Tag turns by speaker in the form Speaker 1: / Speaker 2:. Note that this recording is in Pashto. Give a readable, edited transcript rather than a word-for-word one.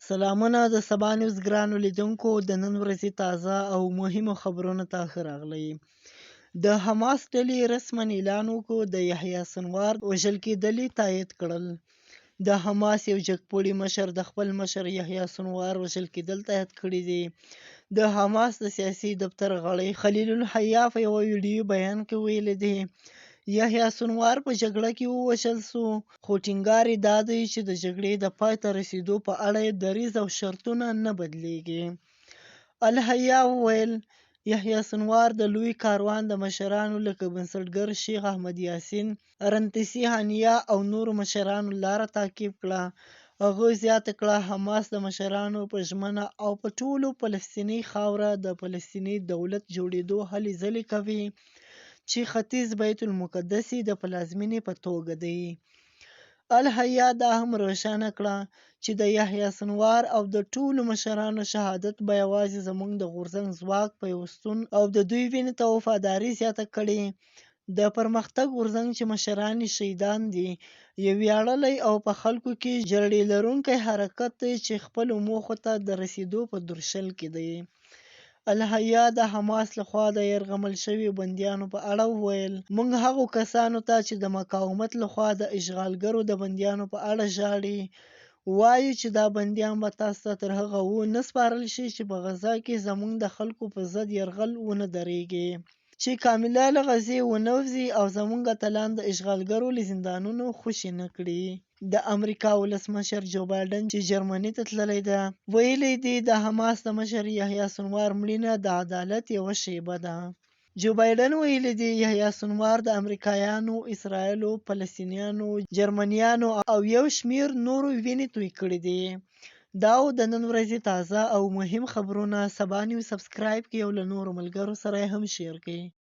Speaker 1: سلامونه د سبا نیوز ګرانو لیدونکو د نن ورځې تازه او مهمو خبرونو ته ښه راغلی. د حماس ډلې رسماً اعلان وکړ د یحیی سنوار وژل کېدل تایید کړل. د حماس یو جګپوړي مشر د خپل مشر یحیی سنوار وژل کېدل تایید کړي دي. د حماس د سیاسي دفتر غړی خلیل الحیا په یوه ویډیو بیان کې ویلي دي یحیی سنوار په جګړه کې ووژل سو، خو ټینګار یې دا دی چې د جګړې د پای ته رسېدو په اړه یې دریځ او شرطونه نه بدلیږي. الحیا وویل یحیی سنوار د لوی کاروان د مشرانو لکه بنسټګر شیخ احمد یاسین، رنتسي هانیه او نورو مشرانو لاره تعقیب کړه. هغه زیاته کړه حماس د مشرانو په ژمنه او په ټولو فلسطیني خاوره د فلسطیني دولت جوړېدو هلې ځلې کوي چې ختیځ بیت المقدس یې د پلازمېنې په توګه دی. الحیا دا هم روښانه کړه چې د یحیی سنوار او د ټولو مشرانو شهادت به یوازې زموږ د غورځنګ ځواک پیوستون او د دوی وینې ته وفاداري زیاته کړي. د پرمختګ غورځنګ چې مشران یې شهیدان دي یو ویاړلی او په خلکو کې جرړې لرونکی حرکت دی چې خپلو موخو ته د رسېدو په درشل کې دی. الحیا د حماس لخوا د یرغمل شویو بندیانو په اړه وویل موږ هغو کسانو ته چې د مقاومت لخوا د اشغالګرو د بندیانو په اړه ژاړي وایو چې دا بندیان به تاسو ته تر هغه ونه سپارل شي چې په غزه کې زموږ د خلکو په ضد یرغل ونه درېږي، چې کامله له غزې ونه وځي او زموږ اتلان د اشغالګرو له زندانونو خوشي نه کړي. د امریکا ولسمشر جو بایډن چې جرمني ته تللی ده ویلي دي د حماس د مشر یحیی سنوار مړینه د عدالت یوه شیبه ده. جو بایډن ویلي دي یحیی سنوار د امریکایانو، اسرایلو، فلسطینیانو، جرمنیانو او یو شمېر نورو وینې توی کړي دي. دا و د نن ورځې تازه او مهم خبرونه. سبا نیوز سبسکرایب کړئ او له نورو ملګرو سره یې هم شیر کړئ.